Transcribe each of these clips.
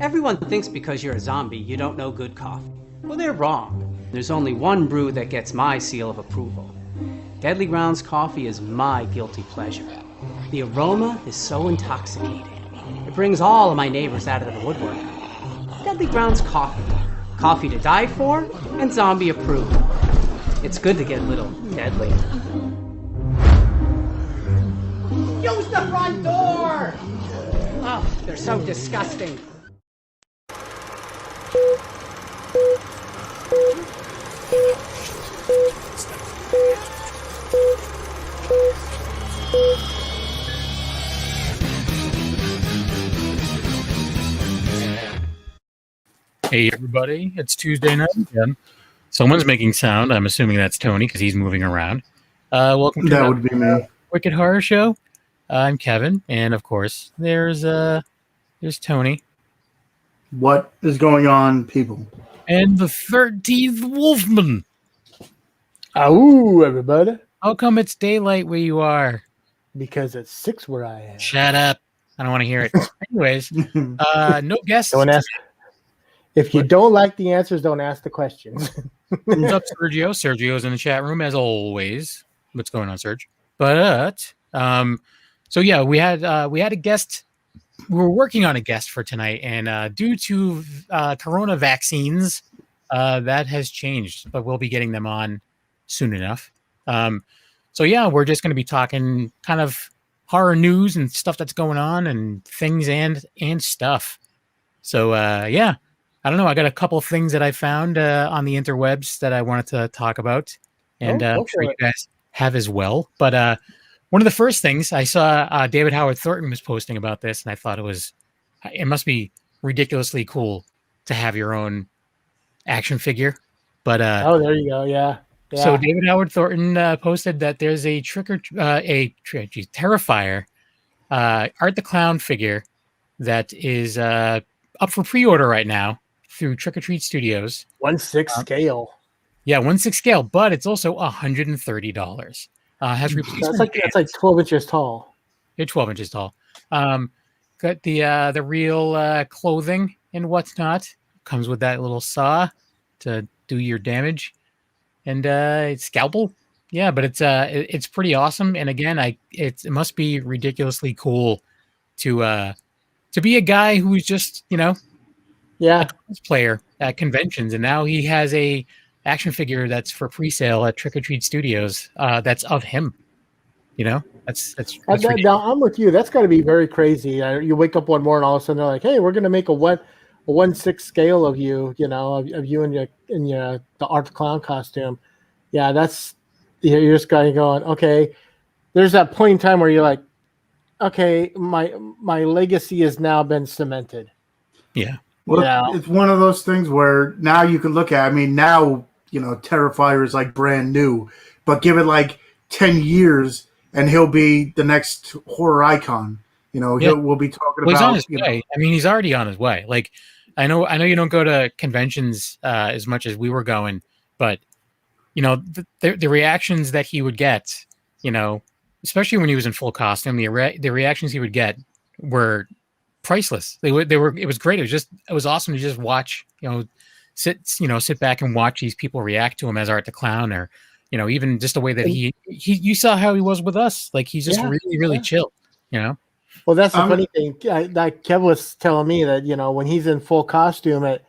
Everyone thinks because you're a zombie, you don't know good coffee. Well, they're wrong. There's only one brew that gets my seal of approval. Deadly Grounds coffee is my guilty pleasure. The aroma is so intoxicating. It brings all of my neighbors out of the woodwork. Deadly Grounds coffee. Coffee to die for and zombie approved. It's good to get a little deadly. Use the front door! Oh, they're so disgusting. Hey everybody, it's Tuesday night again. Someone's making sound. I'm assuming that's Tony because he's moving around. Welcome to that would be me. Wicked Horror Show. I'm Kevin, and of course, there's Tony. What is going on, people? And the 13th Wolfman. Oh, everybody. How come it's daylight where you are? Because it's 6 where I am. Shut up. I don't want to hear it. Anyways, no guests. Don't ask. If you don't like the answers, don't ask the questions. What's up, Sergio? Sergio's in the chat room as always. What's going on, Serge? But so yeah, we had a guest. We were working on a guest for tonight, and due to corona vaccines, that has changed. But we'll be getting them on soon enough. So yeah, we're just going to be talking kind of horror news and stuff that's going on, and things and stuff. So yeah. I don't know. I got a couple of things that I found on the interwebs that I wanted to talk about, and I'm sure you guys have as well. But one of the first things I saw, David Howard Thornton was posting about this, and I thought it must be ridiculously cool to have your own action figure. But oh, there you go. Yeah. So David Howard Thornton posted that there's a Terrifier Art the Clown figure that is up for pre-order right now through Trick or Treat Studios. 1/6 scale. Yeah, 1/6 scale, but it's also $130. Has replacement. That's like 12 inches tall. You're 12 inches tall. Got the real clothing and whatnot. Comes with that little saw to do your damage, and scalpel. Yeah, but it's pretty awesome. And again, it must be ridiculously cool to be a guy who's just a player at conventions, and now he has a action figure that's for pre-sale at Trick or Treat Studios. That's of him. That's I'm with you. That's got to be very crazy. You wake up one morning, all of a sudden they're like, "Hey, we're going to make a 1/6 scale of you. Of you in the Art the Clown costume." Yeah, you're just going, okay. There's that point in time where you're like, okay, my legacy has now been cemented. Yeah. Well, it's one of those things where now you can look at. I mean, now Terrifier is like brand new, but give it like 10 years, and he'll be the next horror icon. We'll be talking about. He's on his way. I mean, he's already on his way. Like, I know you don't go to conventions as much as we were going, but the reactions that he would get, especially when he was in full costume, the reactions he would get were priceless. They were. It was great. It was awesome to just watch. Sit back and watch these people react to him as Art the Clown, or even just the way that he you saw how he was with us. Like, he's just really chill. Well, that's the funny thing. Like Kev was telling me that when he's in full costume at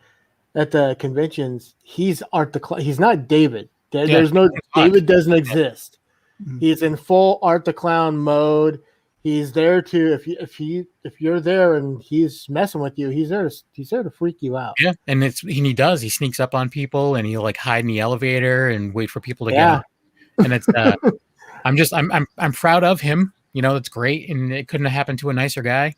the conventions, he's Art the Clown. He's not David. There's no David doesn't exist. He's in full Art the Clown mode. He's there to if you're there and he's messing with you, he's there to freak you out. Yeah, and he sneaks up on people, and he'll like hide in the elevator and wait for people to get him. And it's I'm proud of him. It's great, and it couldn't have happened to a nicer guy.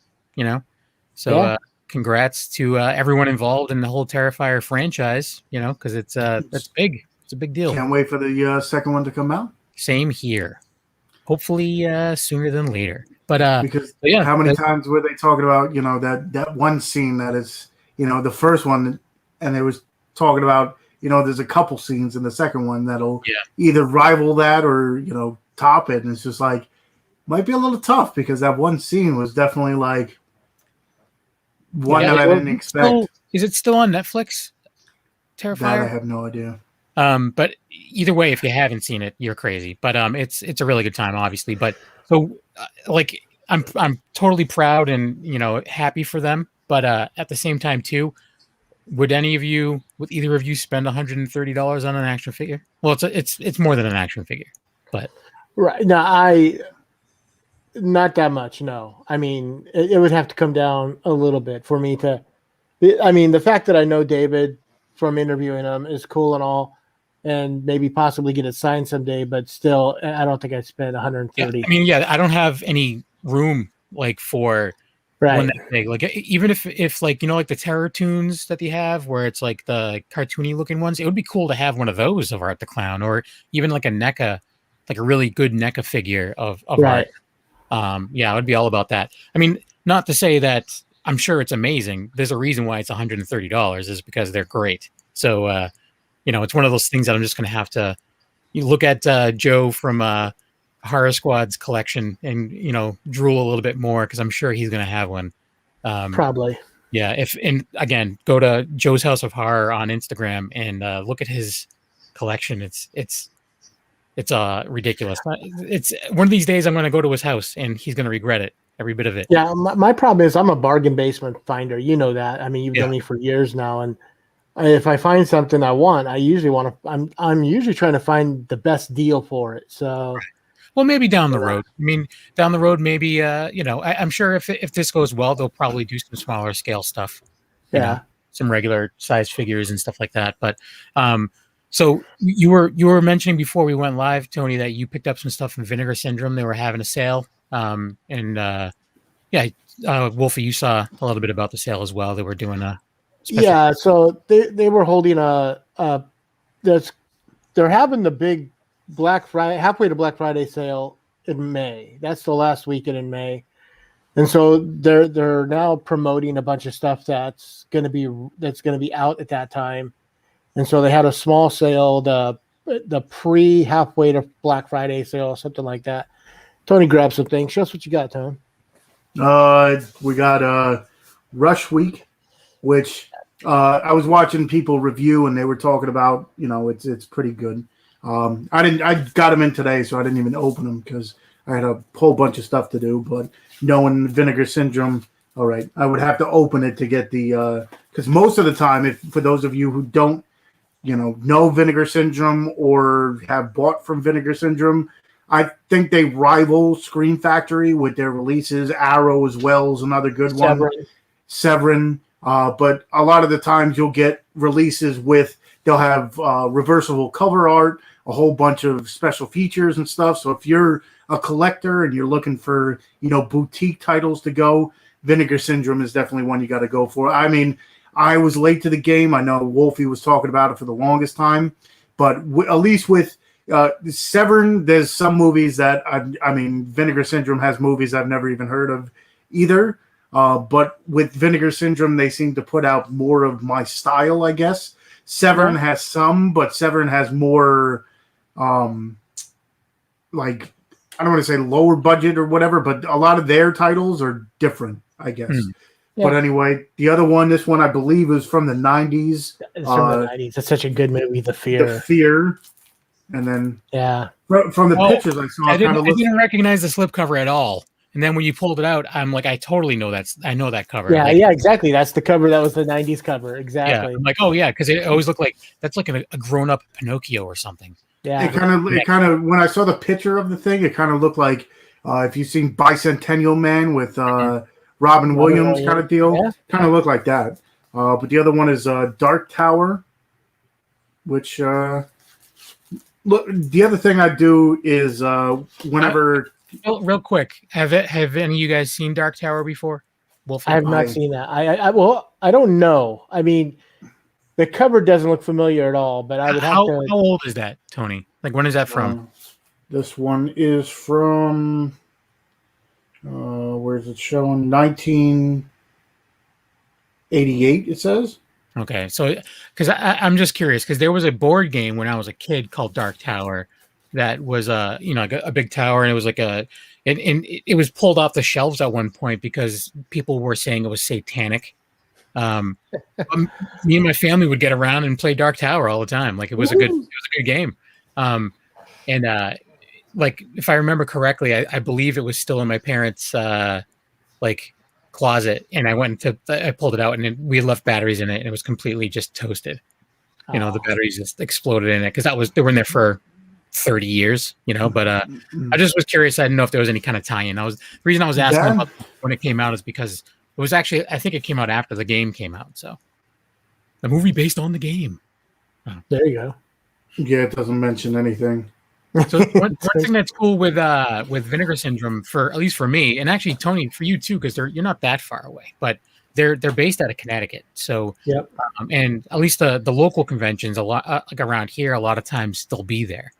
So congrats to everyone involved in the whole Terrifier franchise. Because that's big. It's a big deal. Can't wait for the second one to come out. Same here. Hopefully sooner than later. But how many times were they talking about that one scene that is the first one, and they was talking about there's a couple scenes in the second one that'll either rival that or top it, and it's just like might be a little tough because that one scene was definitely like one that I didn't expect. Is it still on Netflix? Terrifier? That I have no idea. But either way, if you haven't seen it, you're crazy. But it's a really good time, obviously. But so like I'm totally proud and happy for them. But at the same time too, would either of you spend $130 on an action figure? Well, it's more than an action figure, but right. No, not that much. No, I mean it would have to come down a little bit for me to. I mean, the fact that I know David from interviewing him is cool and all, and maybe possibly get it signed someday. But still, I don't think I'd spend 130. Yeah, I mean, I don't have any room like for one that big. Like even if like like the Terror Toons that they have, where it's like the cartoony looking ones, it would be cool to have one of those of Art the Clown, or even like a NECA, like a really good NECA figure of Art. I would be all about that. I mean, not to say that I'm sure it's amazing. There's a reason why it's $130 is because they're great. So, it's one of those things that I'm just going to have to look at Joe from Horror Squad's collection and, drool a little bit more because I'm sure he's going to have one. Probably. Yeah. And again, go to Joe's House of Horror on Instagram and look at his collection. It's ridiculous. It's one of these days I'm going to go to his house and he's going to regret it. Every bit of it. Yeah, my problem is I'm a bargain basement finder. You know that. I mean, you've known me for years now, and if I find something I want, I usually want to. I'm usually trying to find the best deal for it. So, well, maybe down the road. I mean, down the road, maybe. I'm sure if this goes well, they'll probably do some smaller scale stuff. Some regular size figures and stuff like that. But, so you were mentioning before we went live, Tony, that you picked up some stuff from Vinegar Syndrome. They were having a sale. Wolfie, you saw a little bit about the sale as well. They were doing a special. So they were holding they're having the big Black Friday, halfway to Black Friday sale in May. That's the last weekend in May, and so they're now promoting a bunch of stuff that's going to be out at that time, and so they had a small sale, the pre halfway to Black Friday sale, something like that. Tony, grab some things. Show us what you got, Tony. We got Rush Week, which I was watching people review, and they were talking about. It's pretty good. I got them in today, so I didn't even open them because I had a whole bunch of stuff to do. But knowing Vinegar Syndrome, all right, I would have to open it to get the because most of the time, for those of you who don't, know Vinegar Syndrome or have bought from Vinegar Syndrome. I think they rival Scream Factory with their releases. Arrow as well is another good one. Severin. But a lot of the times you'll get releases they'll have reversible cover art, a whole bunch of special features and stuff. So if you're a collector and you're looking for, boutique titles to go, Vinegar Syndrome is definitely one you got to go for. I mean, I was late to the game. I know Wolfie was talking about it for the longest time. But at least with Severin, there's some movies that Vinegar Syndrome has movies I've never even heard of either. But with Vinegar Syndrome, they seem to put out more of my style, I guess. Severin has some, but Severin has more, I don't want to say lower budget or whatever, but a lot of their titles are different, I guess. Yeah. But anyway, this one I believe is from the 90s. It's from the 90s. It's such a good movie, The Fear. The Fear. And then from the pictures I saw, I didn't recognize the slipcover at all. And then when you pulled it out, I'm like, I totally know I know that cover. Yeah, exactly. That's the cover. That was the 90s cover. Exactly. Yeah, I'm like, oh yeah, because it always looked like that's like a grown up Pinocchio or something. Yeah. It kind of when I saw the picture of the thing, it kind of looked like if you've seen Bicentennial Man with Robin Williams kind of deal, kind of looked like that. But the other one is Dark Tower, which. Look, the other thing I do is whenever real quick, have any of you guys seen Dark Tower before? Wolfie? I have not seen that. I don't know. I mean, the cover doesn't look familiar at all, but I would have to. How old is that, Tony? Like, when is that from? This one is from. Where is it showing? 1988. It says. Okay, so because I'm just curious because there was a board game when I was a kid called Dark Tower that was like a big tower, and it was like it was pulled off the shelves at one point because people were saying it was satanic, Me and my family would get around and play Dark Tower all the time. Like it was a good game. Like if I remember correctly, I believe it was still in my parents' like closet, and I pulled it out, and we had left batteries in it, and it was completely just toasted. You know, the batteries just exploded in it because they were in there for 30 years. You know, but I just was curious. I didn't know if there was any kind of tie-in. The reason I was asking about when it came out is because it was actually, I think it came out after the game came out. So the movie based on the game. There you go. Yeah, it doesn't mention anything. So one thing that's cool with Vinegar Syndrome, for at least for me, and actually Tony, for you too, because you're not that far away, but they're based out of Connecticut. So yep. And at least the local conventions a lot like around here, a lot of times still be there.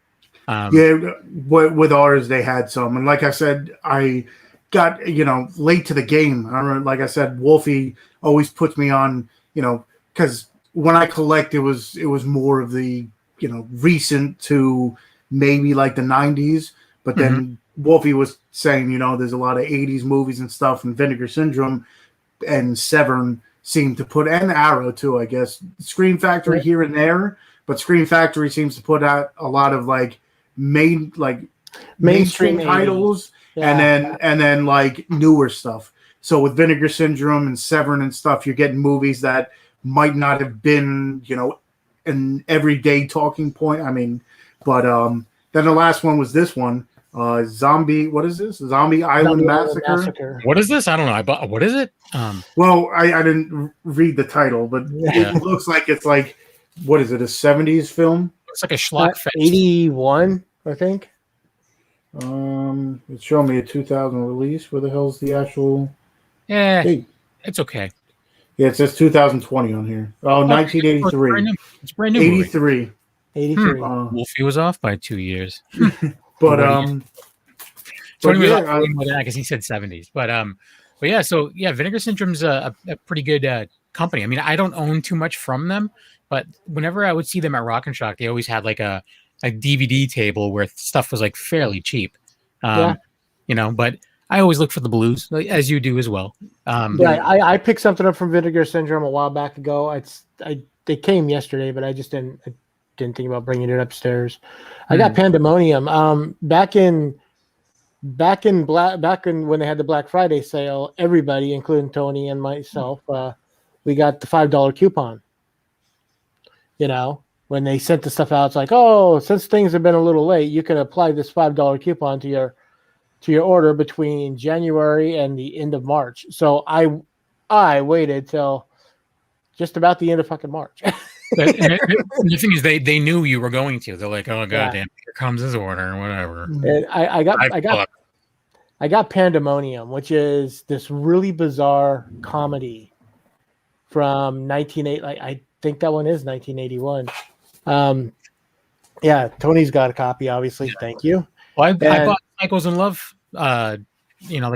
With ours they had some, and like I said, I got late to the game. I remember, like I said, Wolfie always puts me on, because when I collect, it was more of the recent to maybe like the 90s, but then Wolfie was saying, there's a lot of 80s movies and stuff, and Vinegar Syndrome and Severn seem to put, and Arrow too, I guess. Scream Factory here and there, but Scream Factory seems to put out a lot of like mainstream titles, and then like newer stuff. So with Vinegar Syndrome and Severn and stuff, you're getting movies that might not have been, an everyday talking point. I mean, but then the last one was this one, Zombie. What is this? Zombie Island Massacre. What is this? I don't know. What is it? Well, I didn't read the title, but it looks like it's like, what is it? A 70s film? It's like a schlock fest. 81, I think. It's showing me a 2000 release. Where the hell's the actual? Yeah, hey. It's okay. Yeah, it says 2020 on here. Oh, 1983. It's brand new. 83. 83. Wolfie was off by 2 years. But Tony was off more than that because he said 70s. But yeah, so yeah, Vinegar Syndrome's a pretty good company. I mean, I don't own too much from them, but whenever I would see them at Rock and Shock, they always had like a DVD table where stuff was like fairly cheap. But I always look for the blues, as you do as well. I picked something up from Vinegar Syndrome a while back ago. They came yesterday, but I just didn't think about bringing it upstairs. I got Pandemonium. Back in when they had the Black Friday sale, everybody, including Tony and myself, we got the $5 coupon. When they sent the stuff out, it's like, oh, since things have been a little late, you can apply this $5 coupon to your order between January and the end of March. So I waited till just about the end of fucking March. The thing is, they knew you were going to. They're like, oh goddamn, here comes his order or whatever. And I got Pandemonium, which is this really bizarre comedy from 1980. I think that one is 1981. Tony's got a copy, obviously. Thank you. Well, I bought Cycles in Love, the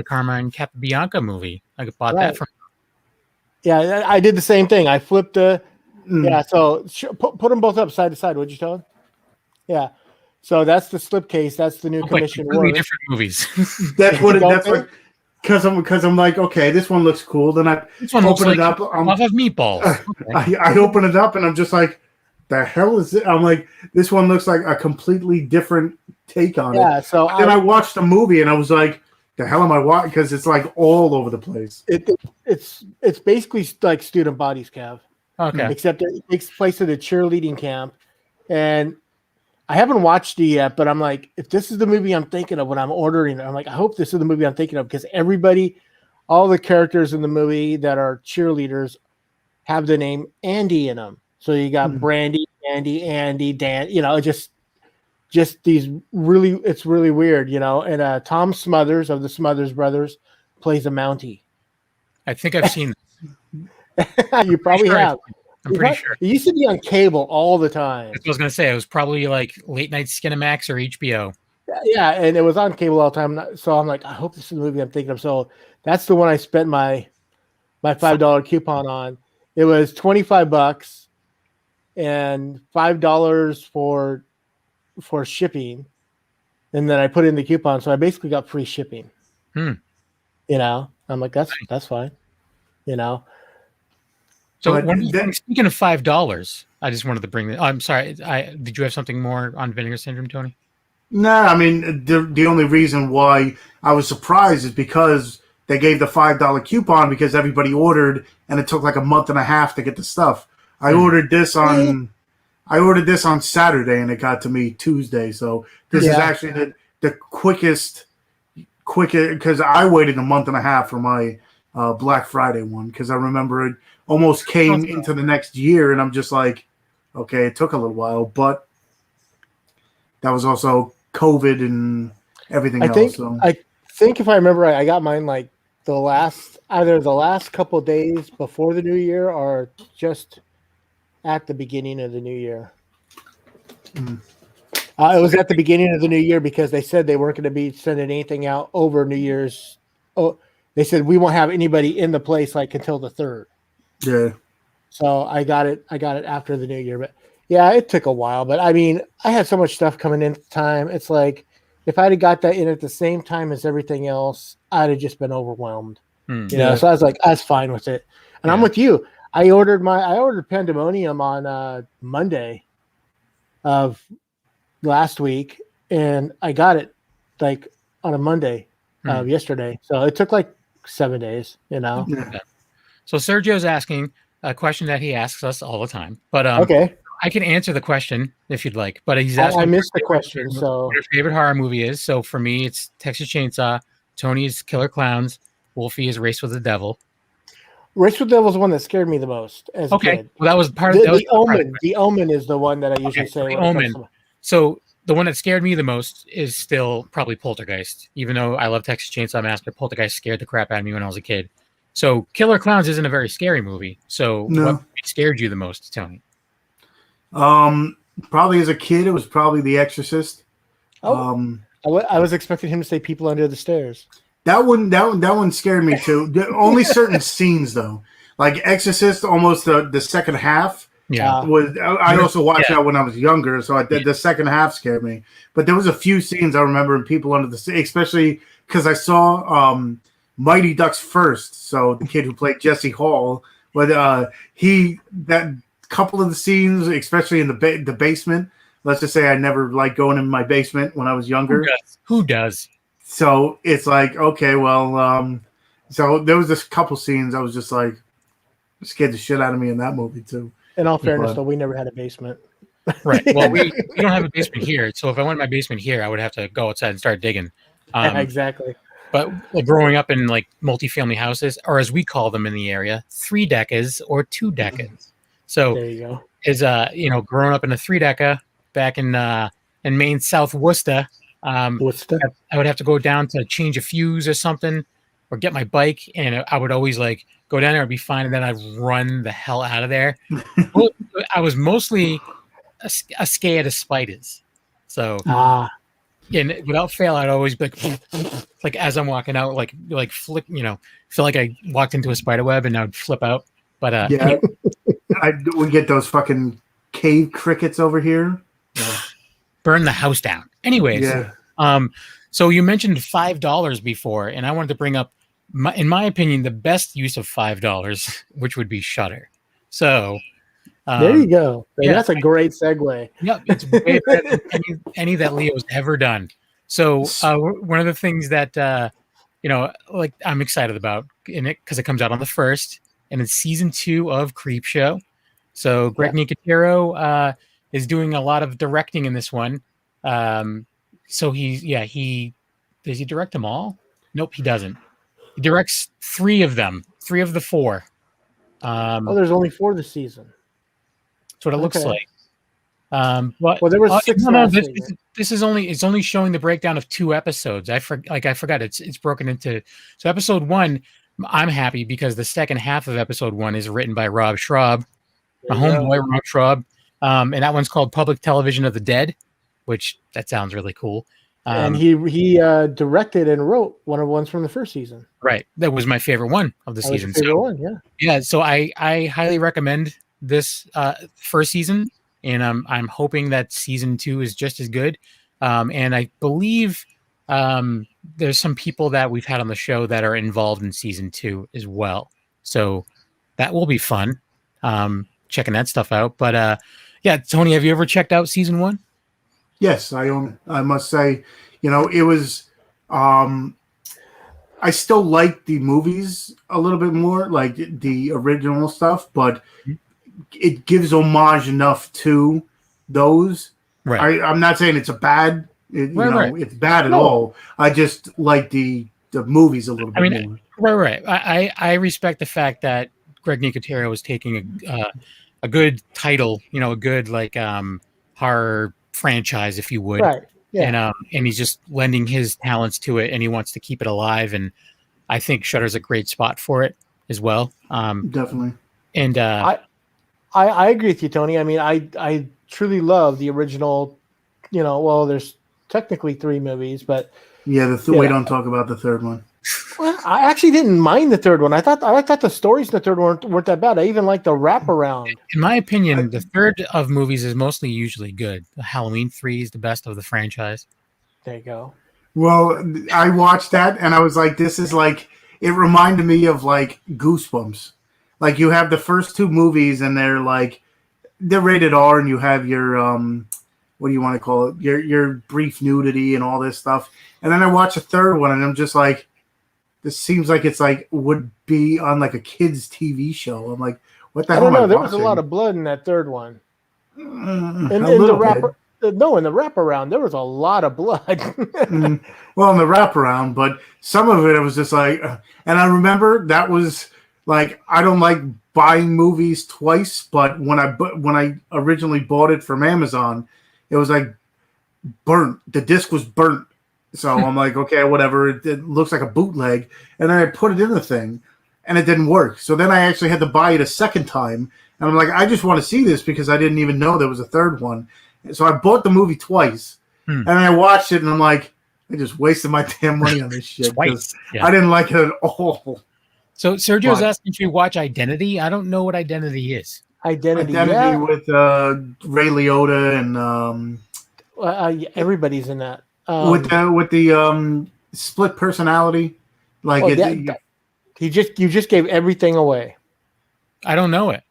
Carmine Capabianca movie. I bought that from. Yeah, I did the same thing. I flipped so put them both up side to side. What'd you tell him? Yeah. So that's the slipcase. That's the new commission. Completely different movies. That's what. Because I'm like, okay, this one looks cool. Then I open it up. Off of meatballs. Okay. I open it up and I'm just like, the hell is it? I'm like, this one looks like a completely different take on it. Yeah. So then I watched the movie and I was like, the hell am I watching? Because it's like all over the place. It's basically like Student Bodies, Cav. Okay. Except it takes place at a cheerleading camp, and I haven't watched it yet. But I'm like, if this is the movie I'm thinking of when I'm ordering it, I'm like, I hope this is the movie I'm thinking of because all the characters in the movie that are cheerleaders have the name Andy in them. So you got Brandy, Andy, Dan. Just these really, it's really weird, And Tom Smothers of the Smothers Brothers plays a Mountie. I think I've seen. You probably have. I'm pretty sure. It used to be on cable all the time. I was going to say it was probably like late night Skinamax or HBO. Yeah, and it was on cable all the time. So I'm like, I hope this is the movie I'm thinking of. So that's the one I spent my $5 coupon on. It was $25 and $5 for shipping, and then I put in the coupon, so I basically got free shipping. I'm like, that's fine. So speaking of $5, I just wanted to bring that. I'm sorry. Did you have something more on Vinegar Syndrome, Tony? No, I mean the only reason why I was surprised is because they gave the $5 coupon because everybody ordered, and it took like a month and a half to get the stuff. I ordered this on Saturday, and it got to me Tuesday. So this is actually the quickest because I waited a month and a half for my Black Friday one because I remember it almost came into the next year, and I'm just like, okay, it took a little while, but that was also COVID and everything else. I think if I remember right, I got mine like either the last couple of days before the new year or just at the beginning of the new year. It was at the beginning of the new year because they said they weren't going to be sending anything out over New Year's. Oh, they said we won't have anybody in the place like until the 3rd. Yeah. So I got it after the new year, but yeah, it took a while. But I mean, I had so much stuff coming in at the time. It's like if I'd have got that in at the same time as everything else, I'd have just been overwhelmed. You know, so I was like, I was fine with it. And I'm with you. I ordered Pandemonium on Monday of last week, and I got it like on a Monday yesterday. So it took like 7 days, you know. Yeah. So Sergio's asking a question that he asks us all the time, but okay, I can answer the question if you'd like. But he's asking. I missed the question. So what your favorite horror movie is? So for me, it's Texas Chainsaw. Tony's Killer Clowns. Wolfie is Race with the Devil. Race with the Devil is the one that scared me the most as a kid. Well, that was part of the Omen. The Omen is the one that I usually say. The Omen. So the one that scared me the most is still probably Poltergeist. Even though I love Texas Chainsaw Massacre, Poltergeist scared the crap out of me when I was a kid. So Killer Clowns isn't a very scary movie. So what scared you the most, Tony? Probably as a kid, it was probably The Exorcist. I was expecting him to say People Under the Stairs. That one scared me too. Only certain scenes though, like Exorcist, almost the second half. Yeah, I also watched that when I was younger, so the second half scared me. But there was a few scenes I remember in People Under the Stairs, especially because I saw Mighty Ducks first. So the kid who played Jesse Hall, but that couple of the scenes, especially in the basement. Let's just say I never liked going in my basement when I was younger. Who does? So it's like, okay, well, so there was this couple scenes I was just like, scared the shit out of me in that movie too. In all fairness, though, we never had a basement. Right. Well, we don't have a basement here. So if I went in my basement here, I would have to go outside and start digging. Exactly. But growing up in like multifamily houses, or as we call them in the area, 3-deckers or 2-deckers. So there you go. Is growing up in a 3-decker back in Maine, South Worcester. I would have to go down to change a fuse or something, or get my bike, and I would always like go down there and be fine, and then I'd run the hell out of there. Well, I was mostly scared of spiders, so and without fail, I'd always be like as I'm walking out, like flip, feel like I walked into a spider web, and I'd flip out. But we get those fucking cave crickets over here. Burn the house down. Anyways, so you mentioned $5 before, and I wanted to bring up, in my opinion, the best use of $5, which would be Shudder. So there you go. That's a great segue. Yep, it's way better than any that Leo's ever done. So one of the things that like I'm excited about in it because it comes out on the 1st, and it's season 2 of Creepshow. So Greg Nicotero is doing a lot of directing in this one. So he does he direct them all? Nope, he doesn't. He directs 3 of them, 3 of the 4. There's only 4 this season. That's what it looks like. But there were 6. This is only showing the breakdown of 2 episodes. I forgot it's broken into. So episode 1, I'm happy because the second half of episode 1 is written by Rob Schraub, my homeboy Rob Schraub. And that one's called Public Television of the Dead, which that sounds really cool. And he directed and wrote one of the ones from the first season. Right. That was my favorite one of the season. Yeah. So I highly recommend this first season, and I'm hoping that season 2 is just as good. And I believe there's some people that we've had on the show that are involved in season 2 as well. So that will be fun. checking that stuff out. But yeah, Tony, have you ever checked out season 1? Yes, I own it. I must say, it was. I still like the movies a little bit more, like the original stuff, but it gives homage enough to those. Right. I'm not saying it's a bad. Right. It's bad at all. I just like the movies a little bit more. Right. I respect the fact that Greg Nicotero was taking a good title, a good horror franchise, if you would, right? Yeah, and he's just lending his talents to it, and he wants to keep it alive. And I think Shudder's a great spot for it as well. Definitely. And I agree with you, Tony. I mean, I truly love the original. Well, there's technically 3 movies, but yeah, we don't talk about the third one. Well, I actually didn't mind the third one. I thought the stories in the third one weren't that bad. I even liked the wraparound. In my opinion, the third of movies is mostly usually good. The Halloween 3 is the best of the franchise. There you go. Well, I watched that and I was like, this is like, it reminded me of like Goosebumps. Like you have the first 2 movies and they're rated R, and you have your what do you want to call it? Your brief nudity and all this stuff. And then I watch the third one and I'm just like, this seems like it's like would be on like a kid's TV show. I'm like, what the hell? I don't know. There was a lot of blood in that third one. In the wraparound, there was a lot of blood. Well, in the wraparound, but some of it was just like, and I remember that was like, I don't like buying movies twice, but when I originally bought it from Amazon, it was like burnt. The disc was burnt. So I'm like, okay, whatever. It looks like a bootleg. And then I put it in the thing and it didn't work. So then I actually had to buy it a second time. And I'm like, I just want to see this because I didn't even know there was a third one. So I bought the movie twice and I watched it and I'm like, I just wasted my damn money on this shit. Twice. Yeah. I didn't like it at all. So Sergio's asking if you watch Identity. I don't know what Identity is. Identity with Ray Liotta and everybody's in that. With the split personality, you just gave everything away. I don't know it.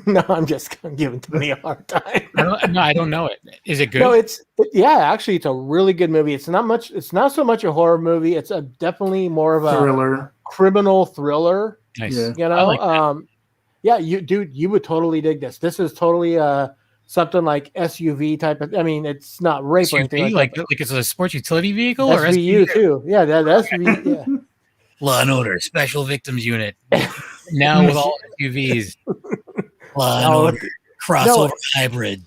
No, I'm just giving Tony a hard time. I don't know it. Is it good? No, actually, it's a really good movie. It's not so much a horror movie. It's definitely more of a thriller, criminal thriller. Nice. Yeah. You would totally dig this. This is totally something like SUV type of. I mean, it's not rape SUV, or anything like it's a sports utility vehicle or SVU too. Yeah, that SUV. Yeah. Law and Order Special Victims Unit. Now with all SUVs. Law and Order crossover hybrid.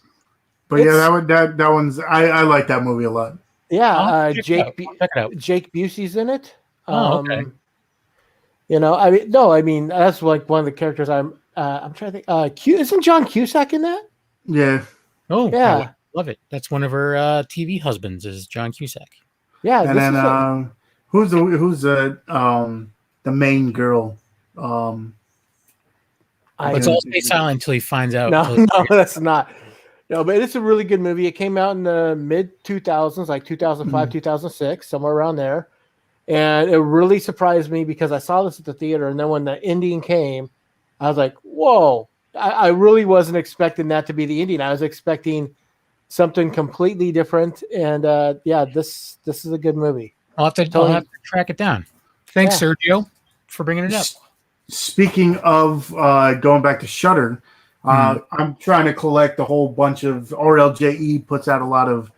But that one's I like that movie a lot. Yeah, check it out. Jake Busey's in it. Okay. I mean that's like one of the characters I'm trying to think. Isn't John Cusack in that? Yeah. Oh, yeah. Love it. That's one of her TV husbands is John Cusack. Yeah. And then who's the main girl? Let's all stay silent until he finds out. No, that's not. No, but it's a really good movie. It came out in the mid 2000s, like 2005, 2006, somewhere around there. And it really surprised me because I saw this at the theater, and then when the ending came, I was like, "Whoa!" I really wasn't expecting that to be the ending. I was expecting something completely different. And this is a good movie. I'll have to track it down. Thanks, Sergio, for bringing it up. Speaking of going back to Shudder, I'm trying to collect a whole bunch of RLJE puts out a lot of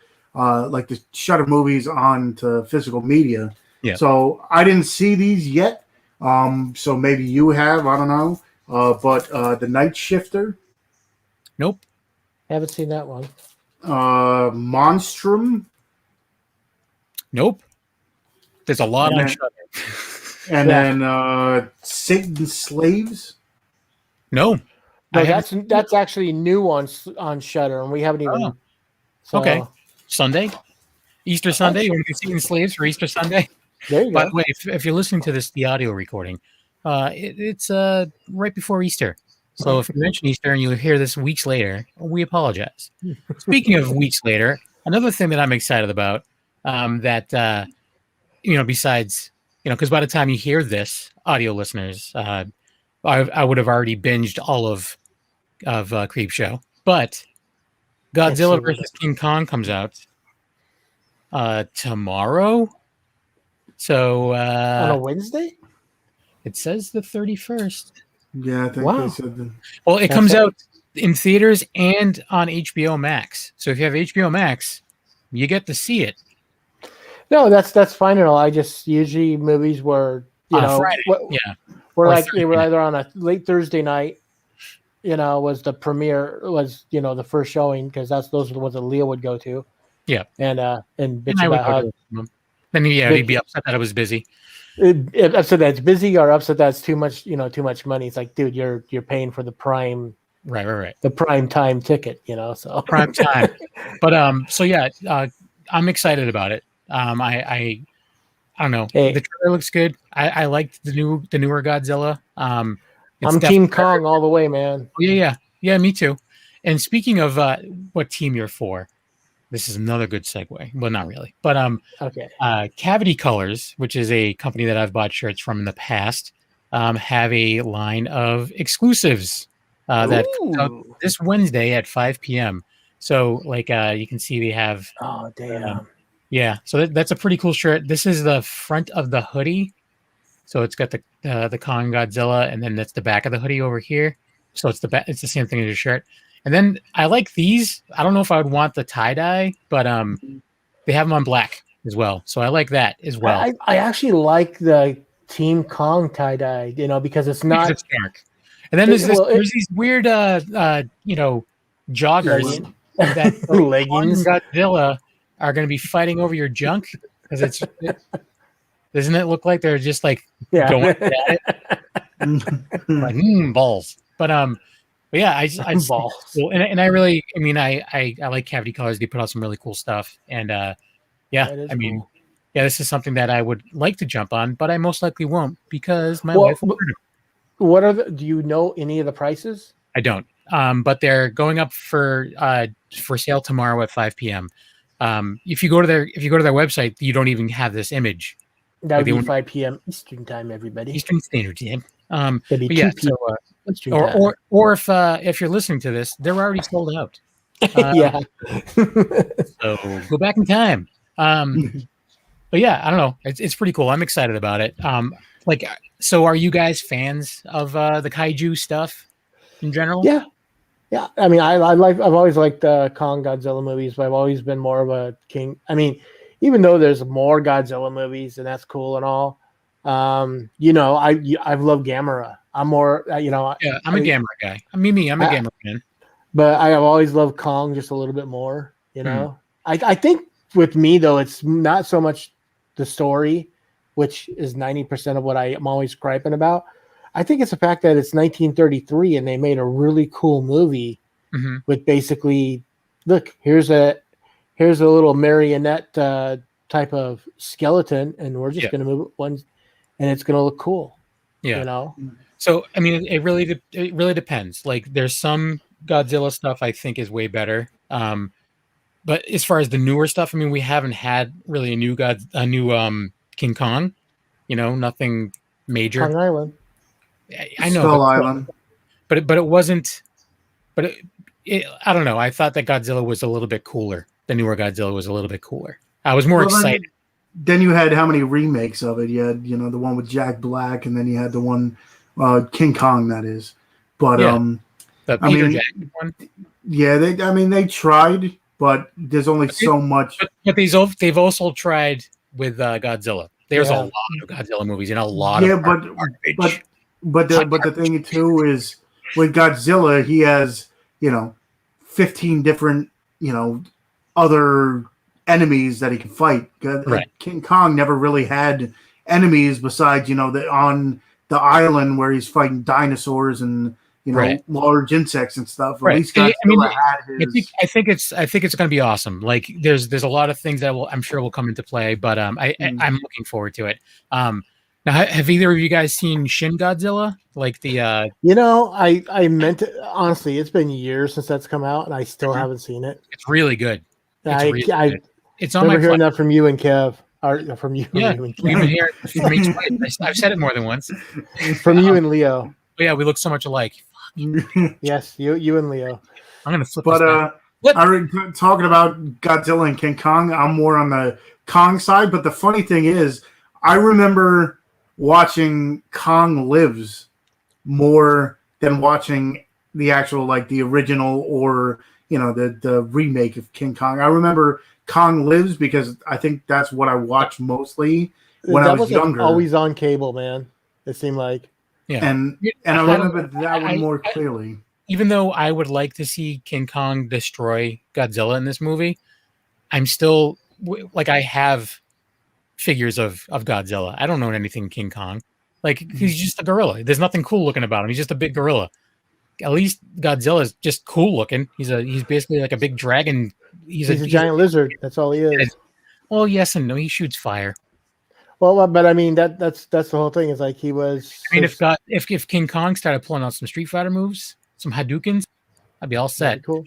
like the Shudder movies onto physical media. Yeah. So I didn't see these yet. So maybe you have. I don't know. But The Night Shifter. Nope. Haven't seen that one. Monstrum. Nope. There's a lot on Shudder. And then Satan's Slaves. No, that's actually new on Shudder, and we haven't even. Oh. So, okay, Sunday, Easter Sunday. You want to see Satan's Slaves for Easter Sunday? There you go. By the way, if you're listening to the audio recording, it's right before Easter. So if you mention Easter and you hear this weeks later, we apologize. Speaking of weeks later, another thing that I'm excited about besides, because by the time you hear this, audio listeners, I would have already binged all of Creepshow. But Godzilla versus King Kong comes out tomorrow. So on a Wednesday? It says the 31st. Yeah, I think they said that. Well, it comes out in theaters and on HBO Max. So if you have HBO Max, you get to see it. No, that's fine and all. I just usually movies were Friday. We're like they were either on a late Thursday night, was the premiere, was the first showing, because those are the ones that Leo would go to. Yeah, and bitch about how. Then he'd be upset that I was busy. Upset that it's busy, or upset that it's too much money. It's like, dude, you're paying for the prime, right, the prime time ticket, so prime time. But I'm excited about it. I don't know. Hey, the trailer looks good. I liked the newer Godzilla. I'm Team Kong all the way, man. Yeah, me too. And speaking of what team you're for, this is another good segue. Well, not really, but okay. Cavity Colors, which is a company that I've bought shirts from in the past, have a line of exclusives that comes out this Wednesday at 5 p.m. So, you can see they have. Oh damn! Yeah, so that's a pretty cool shirt. This is the front of the hoodie, so it's got the Kong Godzilla, and then that's the back of the hoodie over here. So it's the same thing as your shirt. And then I like these. I don't know if I would want the tie-dye, but they have them on black as well. So I like that as well. I actually like the Team Kong tie-dye, because it's not. It's dark. And then there's these weird, joggers that leggings Godzilla are going to be fighting over your junk, because doesn't it look like they're just going at it? Like balls. But yeah, I balls. Cool. And I really, I like Cavity Colors. They put out some really cool stuff, and cool. This is something that I would like to jump on, but I most likely won't, because my wife will. Do you know any of the prices? I don't. But they're going up for sale tomorrow at 5 p.m. If you go to their website, you don't even have this image. That would be 5 p.m. Eastern time, everybody. Eastern Standard Time. Or if you're listening to this, they're already sold out. Yeah. So go back in time. But yeah, I don't know. It's pretty cool. I'm excited about it. So are you guys fans of the kaiju stuff in general? Yeah. I've always liked the Kong Godzilla movies, but I've always been more of a King. Even though there's more Godzilla movies, and that's cool and all. I've loved Gamera. I'm more, Yeah, I'm a Gamera guy. I'm a Gamera fan. But I have always loved Kong just a little bit more. I think with me though, it's not so much the story, which is 90% of what I'm always griping about. I think it's the fact that it's 1933 and they made a really cool movie with basically, look, here's a little marionette type of skeleton, and we're just going to move it one, and it's going to look cool. Yeah. So it really depends. Like, there's some Godzilla stuff I think is way better. But as far as the newer stuff, we haven't had really a new King Kong. Nothing major. Kong Island. I know. Skull Island. But it wasn't. But I don't know. I thought that Godzilla was a little bit cooler. The newer Godzilla was a little bit cooler. I was more excited. Then you had how many remakes of it? You had, the one with Jack Black, and then you had the one King Kong, that is. But the Peter Jackson one. Yeah, they tried, but there's only so much. But they've also tried with Godzilla. There's a lot of Godzilla movies and a lot of garbage. But the thing too is, with Godzilla, he has 15 different other enemies that he can fight. Right. King Kong never really had enemies besides on the island where he's fighting dinosaurs and large insects and stuff. At least Godzilla had his. I think it's going to be awesome. Like, there's a lot of things that I'm sure will come into play, but I'm looking forward to it. Now, have either of you guys seen Shin Godzilla? Like the I meant to, honestly, it's been years since that's come out, and I still haven't seen it. It's really good. It's on my hearing that from you and Kev. Or from you. Yeah, you've been hearing from me twice. I've said it more than once. From you and Leo. yeah, we look so much alike. Yes, you and Leo. I'm gonna flip. But talking about Godzilla and King Kong, I'm more on the Kong side. But the funny thing is, I remember watching Kong Lives more than watching the actual, like, the original or, you know, the remake of King Kong. I remember Kong Lives because I think that's what I watched mostly when I was younger. Always on cable, man. It seemed like. Yeah, and I remember that one more clearly. Even though I would like to see King Kong destroy Godzilla in this movie, I'm still like, I have figures of Godzilla. I don't know anything King Kong. Like, he's just a gorilla. There's nothing cool looking about him. He's just a big gorilla. At least Godzilla is just cool looking. He's basically like a big dragon. He's a giant lizard. That's all he is. Well, yes and no. He shoots fire. Well, but I mean that's the whole thing. Is like he was. I mean, if King Kong started pulling out some Street Fighter moves, some Hadoukens, I'd be all set. Cool.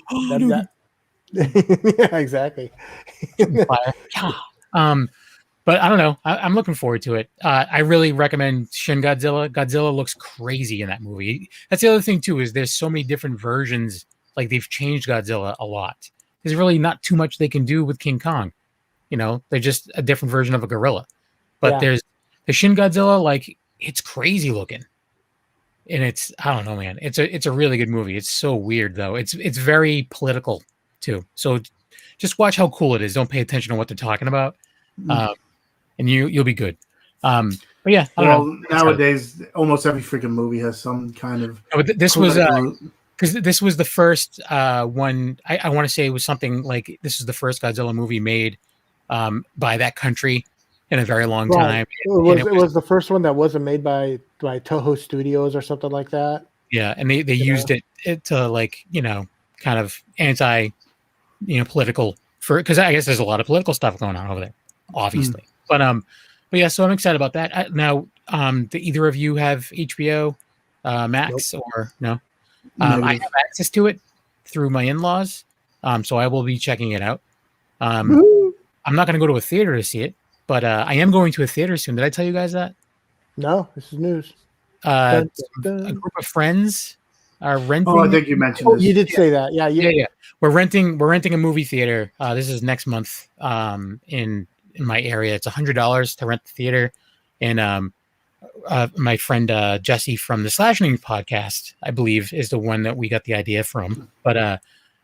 Yeah, exactly. But I don't know. I'm looking forward to it. I really recommend Shin Godzilla. Godzilla looks crazy in that movie. That's the other thing too, is there's so many different versions. Like, they've changed Godzilla a lot. There's really not too much they can do with King Kong. You know, they're just a different version of a gorilla. But there's the Shin Godzilla, like, it's crazy looking. And it's, I don't know, man. It's a really good movie. It's so weird though. It's very political too. So just watch how cool it is. Don't pay attention to what they're talking about. And you'll be good. But yeah, I don't know. Nowadays almost every freaking movie has some kind of. But this was because this was the first one. I want to say it was something like, this is the first Godzilla movie made by that country in a very long time. It was the first one that wasn't made by Toho Studios or something like that. Yeah, and they used it to, like, you know, kind of anti, you know, political, for, because I guess there's a lot of political stuff going on over there, obviously. But yeah, so I'm excited about that. Now, do either of you have HBO Max or no? I have access to it through my in-laws, so I will be checking it out. I'm not going to go to a theater to see it, but I am going to a theater soon. Did I tell you guys that? No, this is news. A group of friends are renting. Oh, I think you mentioned this. You did say that. Yeah. We're renting a movie theater. This is next month in my area. It's $100 to rent the theater. And my friend Jesse from the Slashing podcast, I believe, is the one that we got the idea from. But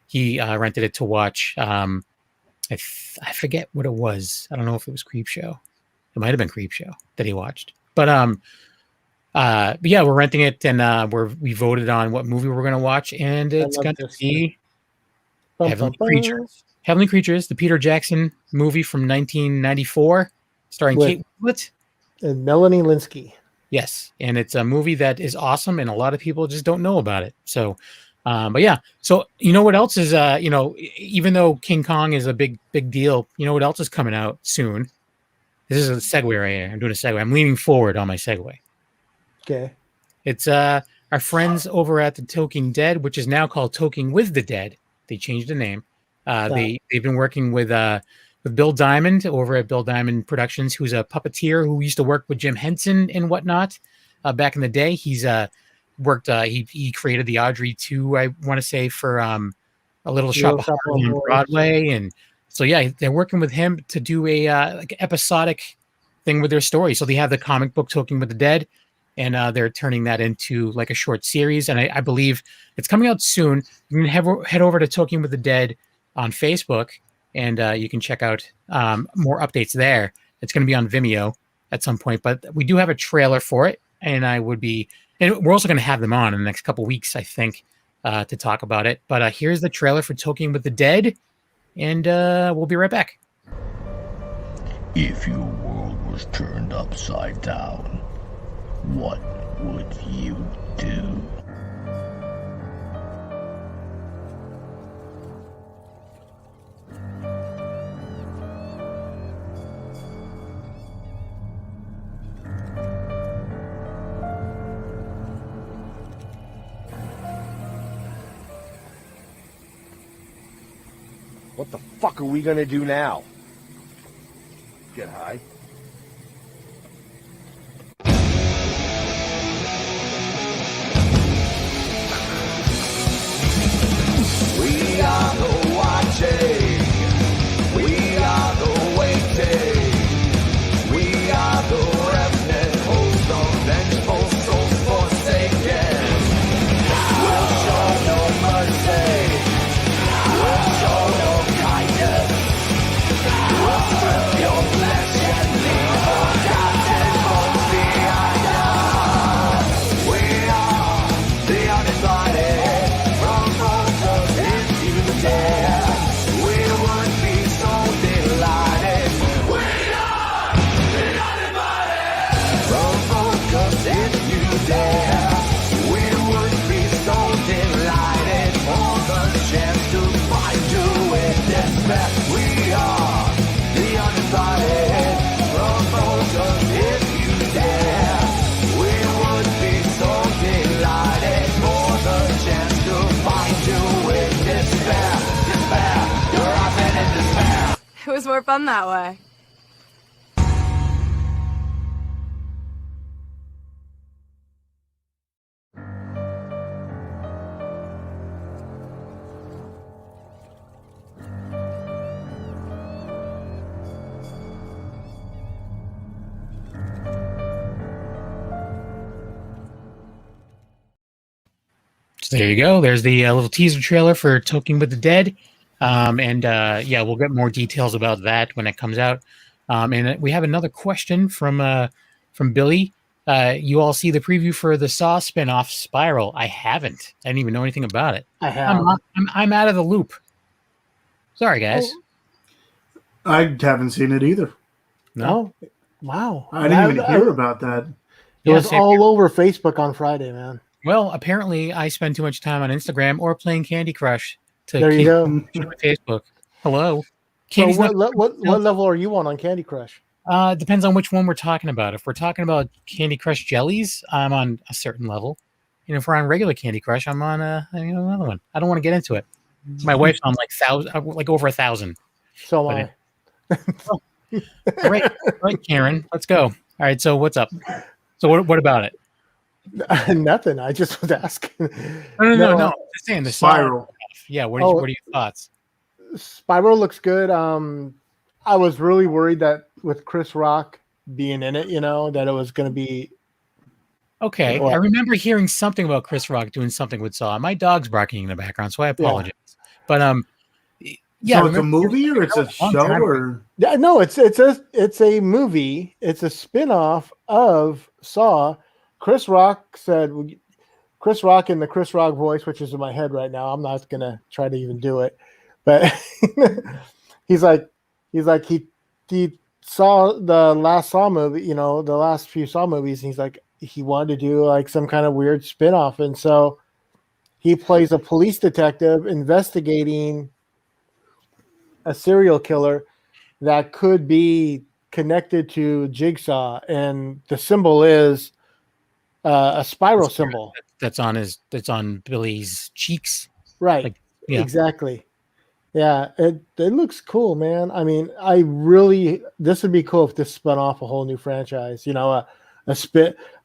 he rented it to watch. I forget what it was. I don't know if it was Creepshow. It might have been Creepshow that he watched. But yeah, we're renting it, and we voted on what movie we're going to watch, and it's going to be Heavenly Creatures. Heavenly Creatures, the Peter Jackson movie from 1994, starring Kate Winslet and Melanie Linsky. Yes, and it's a movie that is awesome, and a lot of people just don't know about it. So, but yeah, so you know what else is, you know, even though King Kong is a big deal, you know what else is coming out soon? This is a segue right here. I'm doing a segue. I'm leaning forward on my segue. Okay. It's our friends over at the Talking Dead, which is now called Talking with the Dead. They changed the name. They've been working with Bill Diamond over at Bill Diamond Productions, who's a puppeteer who used to work with Jim Henson and whatnot back in the day. He's worked. He created the Audrey 2, I want to say, for a Little Shop on Broadway, and so yeah, they're working with him to do a like episodic thing with their story. So they have the comic book Talking with the Dead, and they're turning that into like a short series. And I believe it's coming out soon. You can head over to Talking with the Dead on Facebook, and you can check out more updates there. It's going to be on Vimeo at some point, but we do have a trailer for it, and we're also going to have them on in the next couple weeks, I think, to talk about it. But here's the trailer for Talking with the Dead, and we'll be right back. If your world was turned upside down, what would you do? What the fuck are we gonna do now? Get high? was more fun that way. So there you go. There's the little teaser trailer for Talking with the Dead. Yeah, we'll get more details about that when it comes out. And we have another question from Billy. You all see the preview for the Saw spinoff Spiral? I haven't. I didn't even know anything about it. I have. I'm out of the loop. Sorry, guys. I haven't seen it either. No. Oh, wow. I didn't even hear about that. It was all over Facebook on Friday, man. Well, apparently I spend too much time on Instagram or playing Candy Crush to There you keep go. my Facebook. Hello. So Candy's what not- level are you on Candy Crush? Depends on which one we're talking about. If we're talking about Candy Crush jellies, I'm on a certain level. And if we're on regular Candy Crush, I'm on another one. I don't want to get into it. My wife's on like over 1,000. So am I. All right, Karen, let's go. All right, so what's up? So what about it? Nothing. I just was asking. No. Just saying the Spiral. Yeah. What are your thoughts? Spiral looks good. I was really worried that with Chris Rock being in it, that it was going to be. Okay, I remember hearing something about Chris Rock doing something with Saw. My dog's barking in the background, so I apologize. Yeah. But yeah, so it's a movie or it's a show or? Yeah, no, it's a movie. It's a spin-off of Saw. Chris Rock in the Chris Rock voice, which is in my head right now. I'm not gonna try to even do it, but he saw the last Saw movie, the last few Saw movies. And he's like, he wanted to do like some kind of weird spin-off, and so he plays a police detective investigating a serial killer that could be connected to Jigsaw, and the symbol is a spiral symbol that's on Billy's cheeks. Right. Exactly. Yeah. It looks cool, man. I mean, this would be cool if this spun off a whole new franchise, a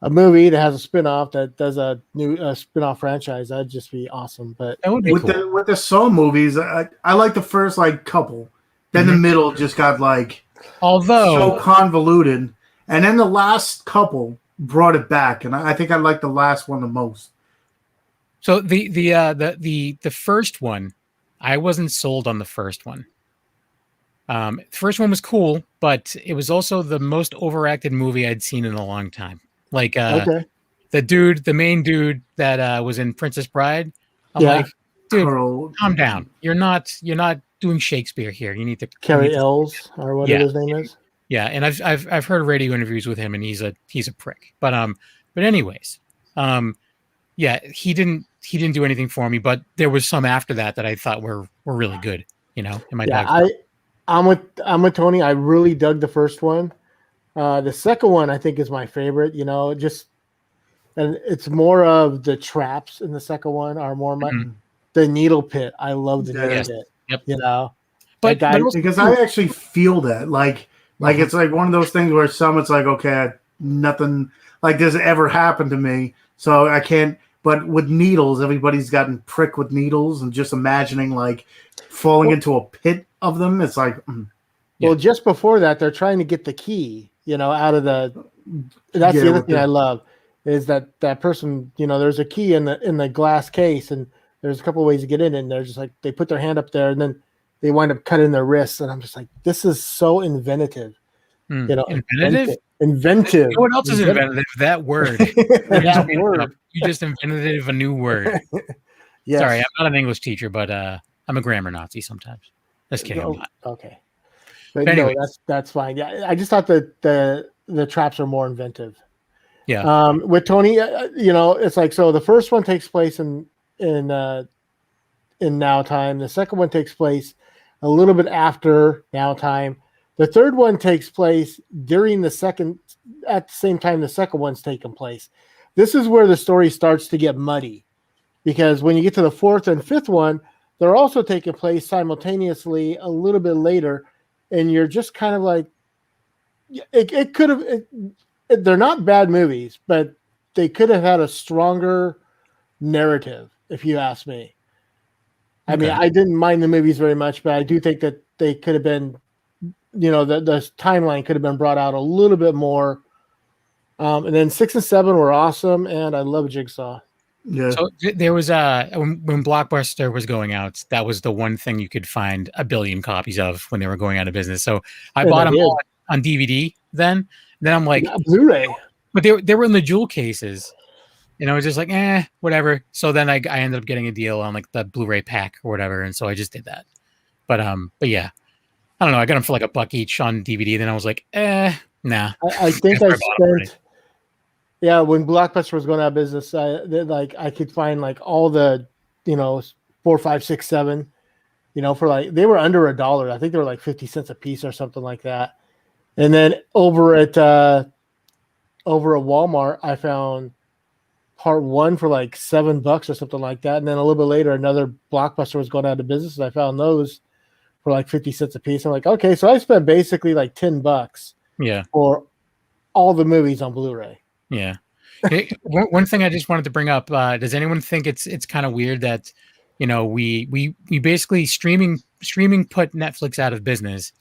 movie that has a spin-off that does a new spin-off franchise. That'd just be awesome. But that would be cool. With the Saw movies, I like the first couple. Then the middle just got so convoluted. And then the last couple brought it back, and I think I like the last one the most. So the first one, I wasn't sold on the first one. The first one was cool, but it was also the most overacted movie I'd seen in a long time. The main dude that was in Princess Bride. I'm like, dude, calm down. You're not doing Shakespeare here. You need to Cary Ells or whatever his name is. Yeah, and I've heard radio interviews with him, and he's a prick. But anyways, he didn't do anything for me. But there was some after that I thought were really good. I'm with Tony. I really dug the first one. The second one I think is my favorite. And it's more of the traps in the second one are more the needle pit. I love the needle pit. Yep. But because I actually feel that it's like one of those things where it's like, okay, nothing like this ever happened to me, so I can't. But with needles, everybody's gotten pricked with needles, and just imagining falling into a pit of them, it's like. Well, just before that, they're trying to get the key, out of the. That's the other thing I love is that person. There's a key in the glass case, and there's a couple of ways to get in, and they're just like they put their hand up there, and then they wind up cutting their wrists, and I'm just like, this is so inventive. Inventive. What else is inventive? That word. That word. You just invented a new word. Yes. Sorry, I'm not an English teacher, but I'm a grammar Nazi sometimes. Just kidding. I'm not. Okay. But no, that's fine. Yeah, I just thought that the traps are more inventive. Yeah. With Tony, it's like so. The first one takes place in now time. The second one takes place a little bit after now time. The third one takes place during at the same time the second one's taking place. This is where the story starts to get muddy, because when you get to the fourth and fifth one, they're also taking place simultaneously a little bit later, and you're just kind of like, it could have. They're not bad movies, but they could have had a stronger narrative, if you ask me. I mean, I didn't mind the movies very much, but I do think that they could have been, the timeline could have been brought out a little bit more. And then 6 and 7 were awesome, and I love Jigsaw. Yeah. So there was when Blockbuster was going out, that was the one thing you could find 1 billion copies of when they were going out of business. So I bought them all on DVD then. Then I'm like, Blu-ray. But they were in the jewel cases. And I was just like, whatever. So then I ended up getting a deal on like the Blu-ray pack or whatever, and so I just did that. But yeah, I don't know. I got them for like $1 each on DVD. Then I was like, nah. I think I spent. Yeah, when Blockbuster was going out of business, I could find like all the, 4, 5, 6, 7, for like they were under $1. I think they were like 50 cents a piece or something like that. And then over at Walmart, I found part 1 for like $7 or something like that. And then a little bit later, another Blockbuster was going out of business, and I found those for like 50 cents a piece. I'm like, okay, so I spent basically like $10 for all the movies on Blu-ray. Yeah. One thing I just wanted to bring up, does anyone think it's kind of weird that, we basically streaming put Netflix out of business,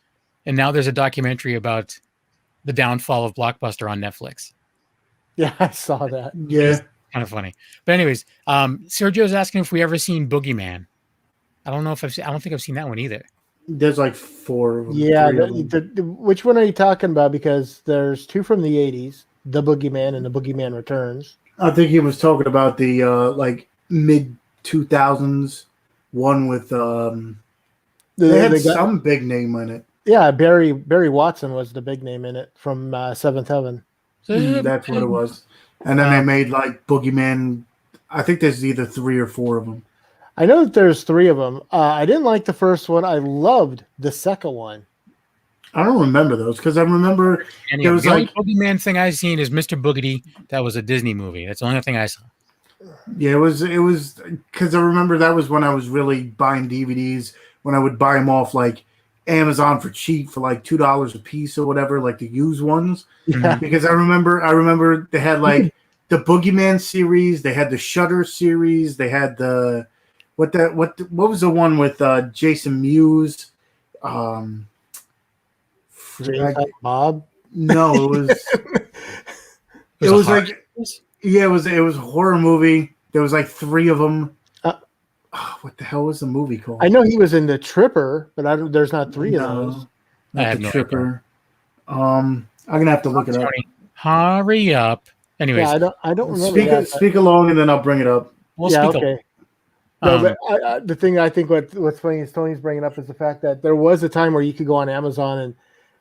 and now there's a documentary about the downfall of Blockbuster on Netflix. Yeah, I saw that. Yeah. Kind of funny. But anyways, Sergio's asking if we ever seen Boogeyman. I don't think I've seen that one either. There's like 4 of them. Yeah. Which one are you talking about? Because there's 2 from the 80s, The Boogeyman and The Boogeyman Returns. I think he was talking about the like mid 2000s one with they had some big name in it. Yeah, Barry Watson was the big name in it from Seventh Heaven. That's what it was. And then they made like Boogeyman. I think there's either 3 or 4 of them. I know that there's 3 of them. I didn't like the first one. I loved the second one. I don't remember those because I remember there was the like only Boogeyman thing I've seen is Mr. Boogedy. That was a Disney movie. That's the only thing I saw. Yeah, it was because I remember that was when I was really buying DVDs, when I would buy them off like Amazon for cheap for like $2 a piece or whatever, like the used ones. Yeah. Because I remember they had like the Boogeyman series, they had the Shudder series, they had the what was the one with Jason Mewes? Bob? No, it was it was like it was a horror movie. There was like 3 of them. What the hell was the movie called? I know he was in The Tripper, but there's not 3 of those. Not The Tripper. I'm gonna have to look it up. Hurry up. Anyways, yeah, I don't remember. Speak along, and then I'll bring it up. Okay. No, but the thing I think what's funny is Tony's bringing up is the fact that there was a time where you could go on Amazon, and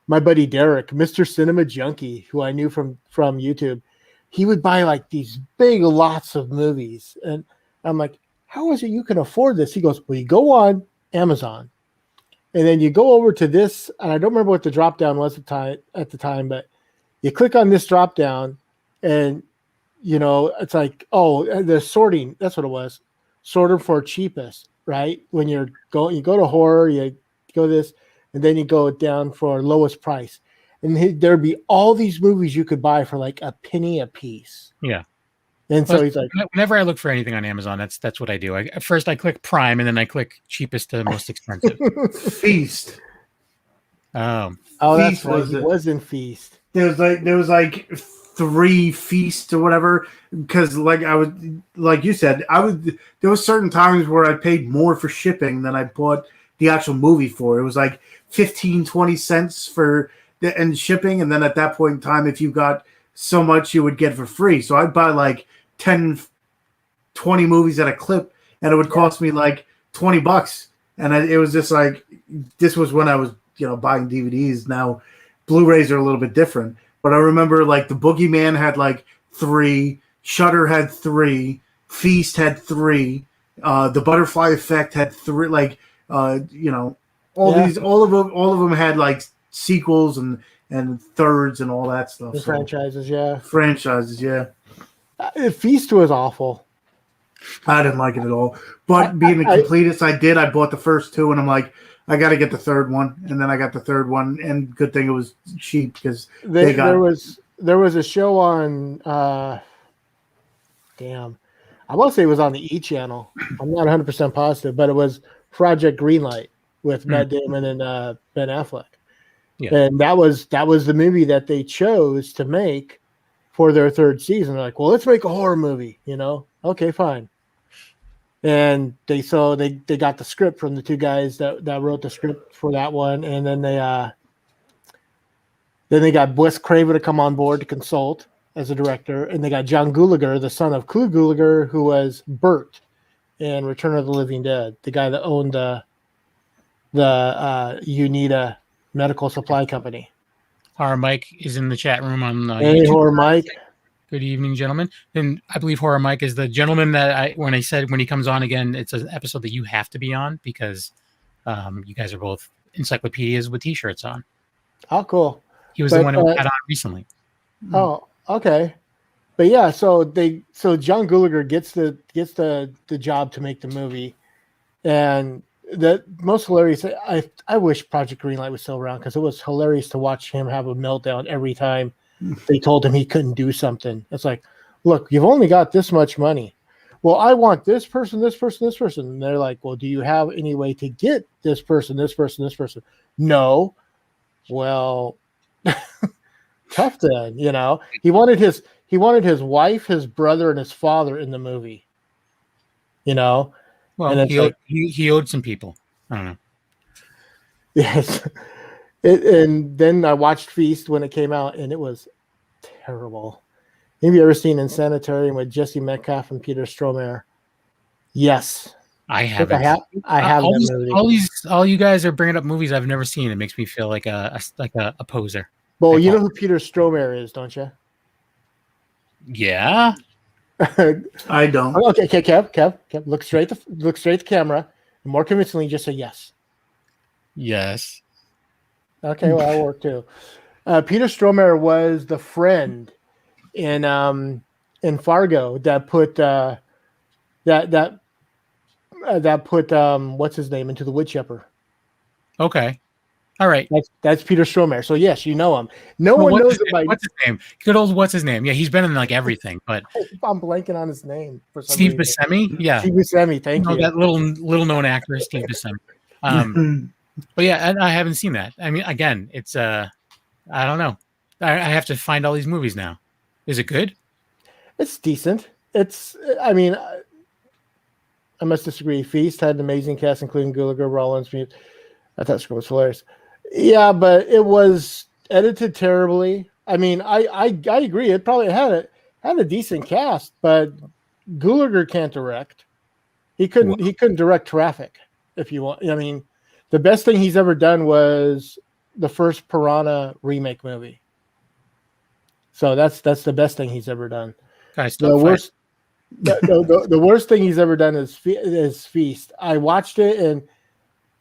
my buddy Derek, Mr. Cinema Junkie, who I knew from YouTube, he would buy like these big lots of movies, and I'm like, how is it you can afford this? He goes, well, you go on Amazon, and then you go over to this, and I don't remember what the drop down was at the time, but you click on this drop down, and it's like, oh, the sorting. That's what it was. Sorted for cheapest, right? When you go to horror, you go this, and then you go down for lowest price, and there'd be all these movies you could buy for like a penny a piece. Yeah. And so he's like, whenever I look for anything on Amazon, that's what I do. First I click Prime, and then I click cheapest to most expensive. Feast. Oh, that's right. It was in Feast. There was like 3 feasts or whatever, because like you said, there was certain times where I paid more for shipping than I bought the actual movie for. It was like 15-20 cents for the shipping, and then at that point in time, if you got so much, you would get for free. So I'd buy like 10-20 movies at a clip, and it would cost me like $20. And it was just like, this was when I was buying DVDs. Now Blu-rays are a little bit different. But I remember like the Boogeyman had like 3, Shudder had 3, Feast had 3, the Butterfly Effect had 3. Like all of them had like sequels and thirds and all that stuff. The franchises, yeah. Franchises, yeah. Feast was awful. I didn't like it at all. But being the completist I did, I bought the first two, and I'm like, I got to get the third one. And then I got the third one, and good thing it was cheap because there was a show on, I want to say it was on the E! Channel. I'm not 100% positive, but it was Project Greenlight with Matt Damon and Ben Affleck. Yeah. And that was the movie that they chose to make for their third season. They're like, well, let's make a horror movie, Okay, fine. And they got the script from the two guys that wrote the script for that one, and then they got Wes Craven to come on board to consult as a director, and they got John Gulager, the son of Clu Gulager, who was Bert in Return of the Living Dead, the guy that owned the Unita medical supply company. Horror Mike is in the chat room on hey, YouTube. Horror Mike. Good evening, gentlemen. And I believe Horror Mike is the gentleman that when he comes on again, it's an episode that you have to be on because you guys are both encyclopedias with T-shirts on. Oh, cool. He was the one who had on recently. Oh, okay. But yeah, so John Gulager gets the job to make the movie, and the most hilarious. I wish Project Greenlight was still around because it was hilarious to watch him have a meltdown every time they told him he couldn't do something. It's like, look, you've only got this much money. Well, I want this person, this person, this person. And they're like, well, do you have any way to get this person, this person, this person? No. Well, tough then, He wanted his wife, his brother, and his father in the movie. Well, and he owed some people. I don't know. Yes. And then I watched Feast when it came out, and it was terrible. Have you ever seen Insanitarium with Jesse Metcalf and Peter Stormare? Yes. I haven't. I have that movie. All you guys are bringing up movies I've never seen. It makes me feel like a poser. Well, you know who Peter Stormare is, don't you? Yeah. I don't. Okay, Kev, look straight at the camera, and more convincingly, just say yes. Yes. Okay, well, that'll work too. Peter Stormare was the friend in Fargo that put what's his name into the wood chipper. Okay. All right. That's Peter Stormare. So yes, you know him. No one knows about what's his name. Good old what's his name? Yeah, he's been in like everything, but I'm blanking on his name for some Steve reason. Buscemi? Yeah. Steve Buscemi, thank you. That little known actor, Steve Buscemi. But yeah, I haven't seen that. I mean, again, it's I don't know. I have to find all these movies now. Is it good? It's decent. I must disagree. Feast had an amazing cast, including Gulager, Rollins. I thought it was hilarious. Yeah, but it was edited terribly. I mean, I agree. It probably had a decent cast, but Gulager can't direct. He couldn't direct Traffic, if you want. I mean, the best thing he's ever done was the first Piranha remake movie. So that's the best thing he's ever done. The worst thing he's ever done is Feast. I watched it, and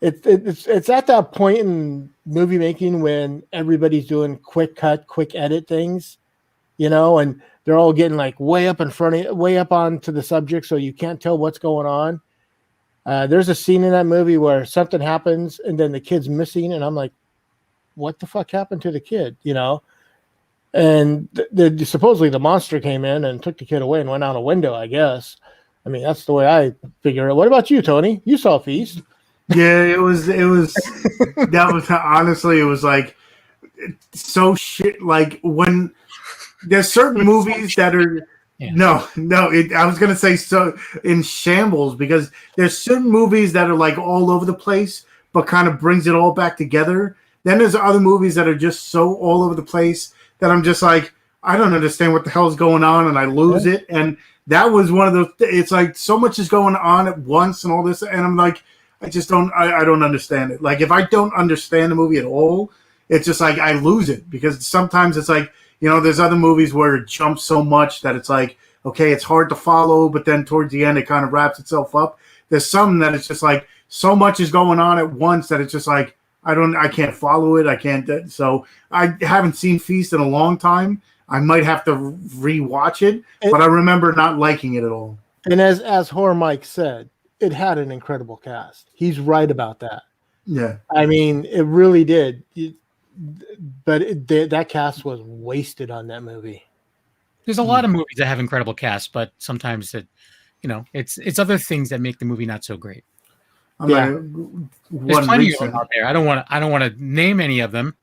it's at that point in movie making when everybody's doing quick cut, quick edit things, and they're all getting like way up onto the subject, so you can't tell what's going on. There's a scene in that movie where something happens and then the kid's missing, and I'm like, what the fuck happened to the kid? And supposedly the monster came in and took the kid away and went out a window, I guess. I mean, that's the way I figure it. What about you, Tony? You saw Feast. Yeah, it was that was honestly, it was like so shit. Like when there's certain movies that are I was gonna say so in shambles, because there's certain movies that are like all over the place but kind of brings it all back together. Then there's other movies that are just so all over the place that I'm just like, I don't understand what the hell is going on, and I lose it. And that was one of those. It's like so much is going on at once and all this, and I'm like, I just don't. I don't understand it. Like if I don't understand the movie at all, it's just like I lose it, because sometimes it's like, there's other movies where it jumps so much that it's like, okay, it's hard to follow, but then towards the end it kind of wraps itself up. There's some that it's just like so much is going on at once that it's just like I can't follow it. I can't. So I haven't seen Feast in a long time. I might have to rewatch it, but I remember not liking it at all. And as Horror Mike said, it had an incredible cast. He's right about that. Yeah. I mean, it really did. That cast was wasted on that movie. There's a lot of movies that have incredible casts, but sometimes it's other things that make the movie not so great. Yeah. There's plenty of them out there. I don't want to name any of them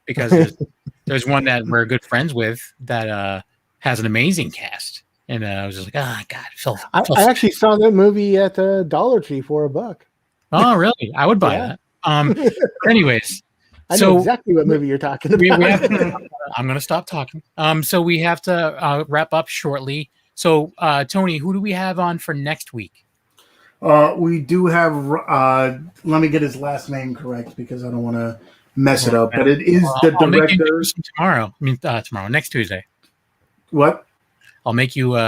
because there's one that we're good friends with that has an amazing cast, and I was just like, God, I actually saw that movie at the Dollar Tree for $1. Oh, really? I would buy that. Anyways, I know exactly what movie you're talking about. I'm going to stop talking. So we have to wrap up shortly. So, Tony, who do we have on for next week? We do have. Let me get his last name correct because I don't want to mess it up. But it is the director. Tomorrow. Tomorrow, next Tuesday. What? I'll make you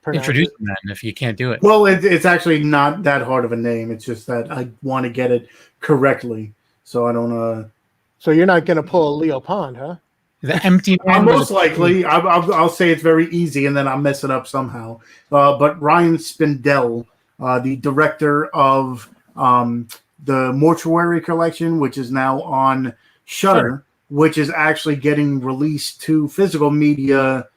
introduce him then if you can't do it. Well, it's actually not that hard of a name. It's just that I want to get it correctly, so I don't. So you're not going to pull a Leo Pond, huh? The empty man. Most likely, I'll say it's very easy, and then I'll mess it up somehow. But Ryan Spindell, the director of the Mortuary Collection, which is now on Shudder, which is actually getting released to physical media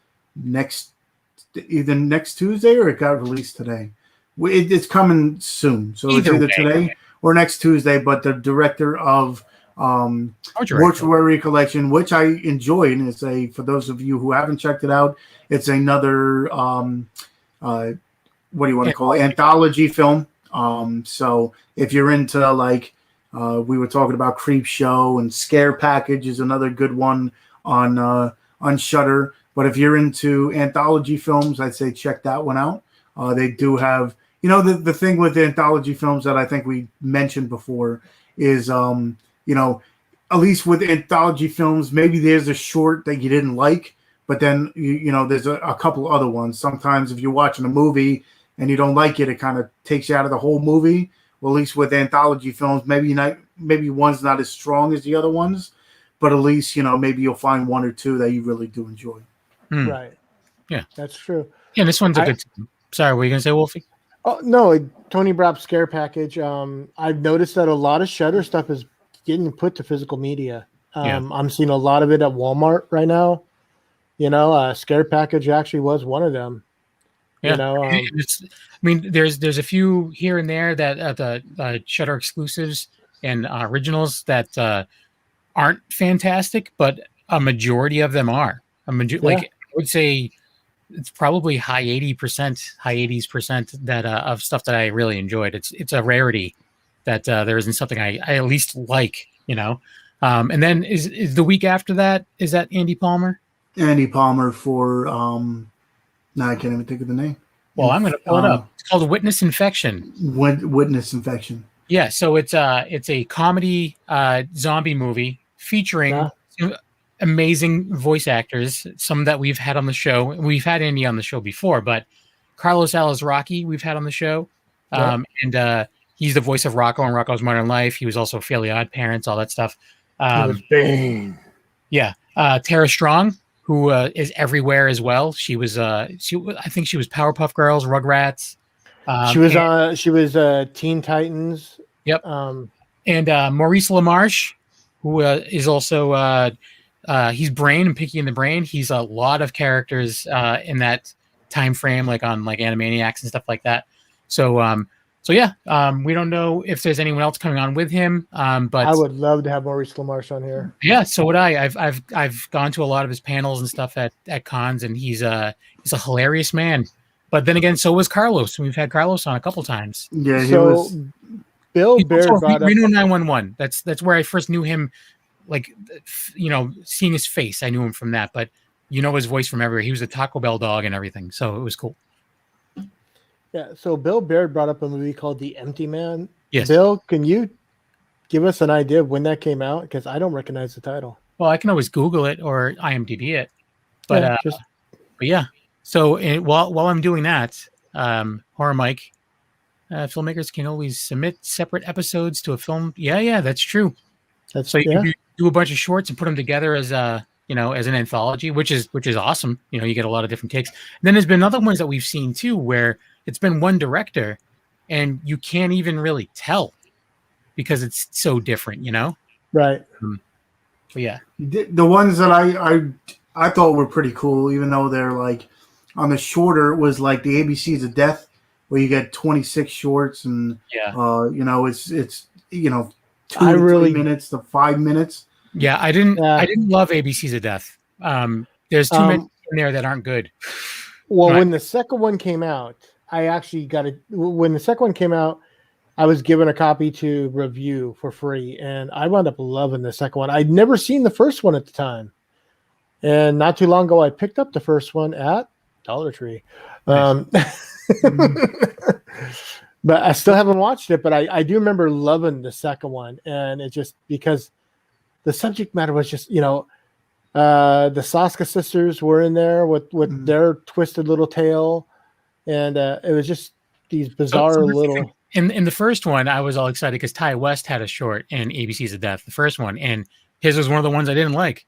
either next Tuesday or it got released today. It's coming soon, so it's either today or next Tuesday. But the director of Mortuary Collection, which I enjoyed, and for those of you who haven't checked it out, it's another what do you want to call it? Anthology film. So if you're into we were talking about Creep Show, and Scare Package is another good one on Shudder. But if you're into anthology films, I'd say check that one out. They do have, the thing with the anthology films that I think we mentioned before is, at least with anthology films, maybe there's a short that you didn't like, but then, there's a couple other ones. Sometimes if you're watching a movie and you don't like it, it kind of takes you out of the whole movie. Well, at least with anthology films, maybe one's not as strong as the other ones, but at least, maybe you'll find one or two that you really do enjoy. Right. Yeah. That's true. Yeah, this one's a good. Sorry, were you going to say, Wolfie? Oh, no, Tony Bropp Scare Package. I've noticed that a lot of Shudder stuff is getting put to physical media. I'm seeing a lot of it at Walmart right now. Scare Package actually was one of them. Yeah. There's a few here and there that the Shudder exclusives and originals that aren't fantastic, but a majority of them are. I would say it's probably high 80% that of stuff that I really enjoyed. It's a rarity that there isn't something I at least like, and then is the week after that, is that Andy Palmer? Andy Palmer for no, I can't even think of the name. Well, I'm going to pull it up. It's called Witness Infection. Witness Infection. Yeah, so it's a comedy zombie movie featuring amazing voice actors, some that we've had on the show. We've had Andy on the show before, but Carlos Alazraqui we've had on the show. And he's the voice of Rocco in Rocco's Modern Life. He was also Fairly Odd Parents, all that stuff. He was Bane. Yeah. Tara Strong, who is everywhere as well. She was I think she was Powerpuff Girls, Rugrats. She was Teen Titans. Yep. And Maurice LaMarche, who is also he's Brain and Pinky and the Brain. He's a lot of characters in that time frame, like on Animaniacs and stuff like that. So we don't know if there's anyone else coming on with him. But I would love to have Maurice LaMarche on here. Yeah, so would I. I've gone to a lot of his panels and stuff at cons, and he's a hilarious man. But then again, so was Carlos. We've had Carlos on a couple times. Yeah, Bill Baird brought up Reno 911. That's where I first knew him. Seeing his face, I knew him from that. But his voice from everywhere. He was a Taco Bell dog and everything, so it was cool. Yeah, so Bill Baird brought up a movie called The Empty Man. Yes. Bill, can you give us an idea of when that came out? Because I don't recognize the title. Well, I can always Google it or IMDb it. But yeah. So while I'm doing that, Horror Mike, filmmakers can always submit separate episodes to a film. Yeah, that's true. So you can do a bunch of shorts and put them together as as an anthology, which is awesome. You get a lot of different takes. Then there's been other ones that we've seen too, where it's been one director, and you can't even really tell because it's so different. Right. But yeah, the ones that I thought were pretty cool, even though they're like on the shorter, was like the ABCs of Death, where you get 26 shorts, and it's 2 to 3 minutes to 5 minutes. Yeah, I didn't love ABCs of Death. There's too many in there that aren't good. Well, when the second one came out, I actually got it. When the second one came out, I was given a copy to review for free, and I wound up loving the second one. I'd never seen the first one at the time, and not too long ago, I picked up the first one at Dollar Tree. Nice. But I still haven't watched it, but I do remember loving the second one, and it just because the subject matter was just, the Saska sisters were in there with their twisted little tail, and it was just these bizarre little. In the first one, I was all excited because Ty West had a short in ABCs of Death, the first one, and his was one of the ones I didn't like,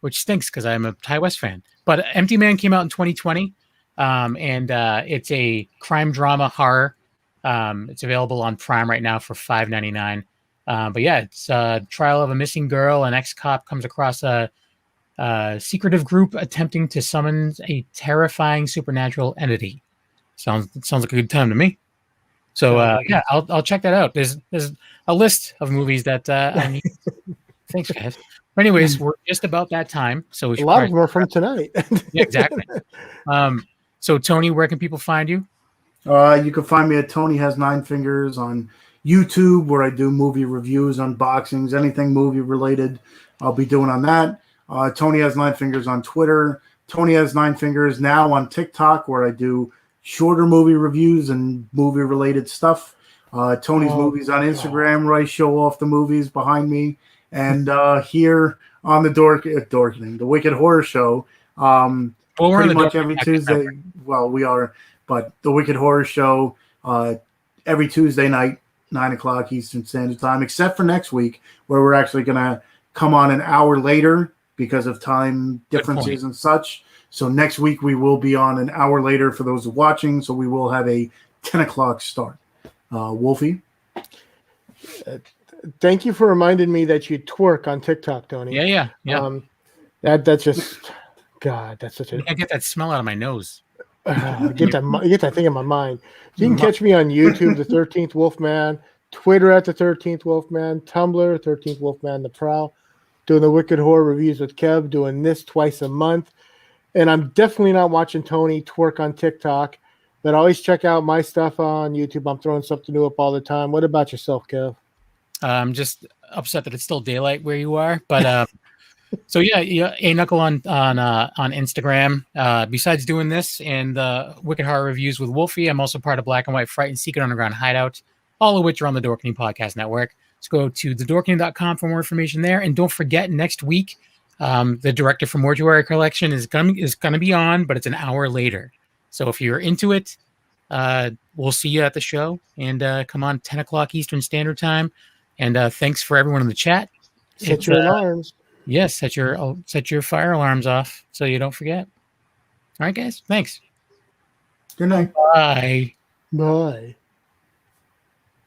which stinks because I'm a Ty West fan. But Empty Man came out in 2020, and it's a crime drama horror. It's available on Prime right now for $5.99. But yeah, it's a trial of a missing girl. An ex-cop comes across a secretive group attempting to summon a terrifying supernatural entity. Sounds like a good time to me. So yeah, I'll check that out. There's a list of movies that I need. Thanks, guys. But anyways, we're just about that time, so we should a lot of them are from tonight. Yeah, exactly. So Tony, where can people find you? You can find me at Tony Has Nine Fingers on YouTube, where I do movie reviews, unboxings, anything movie related. I'll be doing on that. Tony Has Nine Fingers on Twitter. Tony Has Nine Fingers now on TikTok, where I do shorter movie reviews and movie related stuff. Tony's Movies on Instagram, where I show off the movies behind me. And here on the the Wicked Horror Show, pretty much every Tuesday. Well, we are, but the Wicked Horror Show every Tuesday night, 9:00 Eastern Standard Time, except for next week, where we're actually going to come on an hour later because of time differences and such. So next week we will be on an hour later for those watching. So we will have a 10:00 start. Wolfie? Thank you for reminding me that you twerk on TikTok, Tony. Yeah. That's just, God, that's such a. I get that smell out of my nose. Get that thing in my mind. You can catch me on YouTube, the 13th Wolfman, Twitter at the 13th Wolfman, Tumblr, 13th Wolfman, The Prowl, doing the Wicked Horror reviews with Kev, doing this twice a month. And I'm definitely not watching Tony twerk on TikTok, but always check out my stuff on YouTube. I'm throwing something new up all the time. What about yourself, Kev? I'm just upset that it's still daylight where you are, but so yeah, A Knuckle on Instagram. Besides doing this and the Wicked Horror reviews with Wolfie, I'm also part of Black and White Fright and Secret Underground Hideout, all of which are on the Dorkening Podcast Network. Let's go to thedorkening.com for more information there, and don't forget next week the director for Mortuary Collection is gonna be on, but it's an hour later. So if you're into it, we'll see you at the show, and come on 10:00 Eastern Standard Time. And thanks for everyone in the chat. Set your alarms. Yes, set your fire alarms off so you don't forget. All right, guys. Thanks. Good night. Bye. Bye.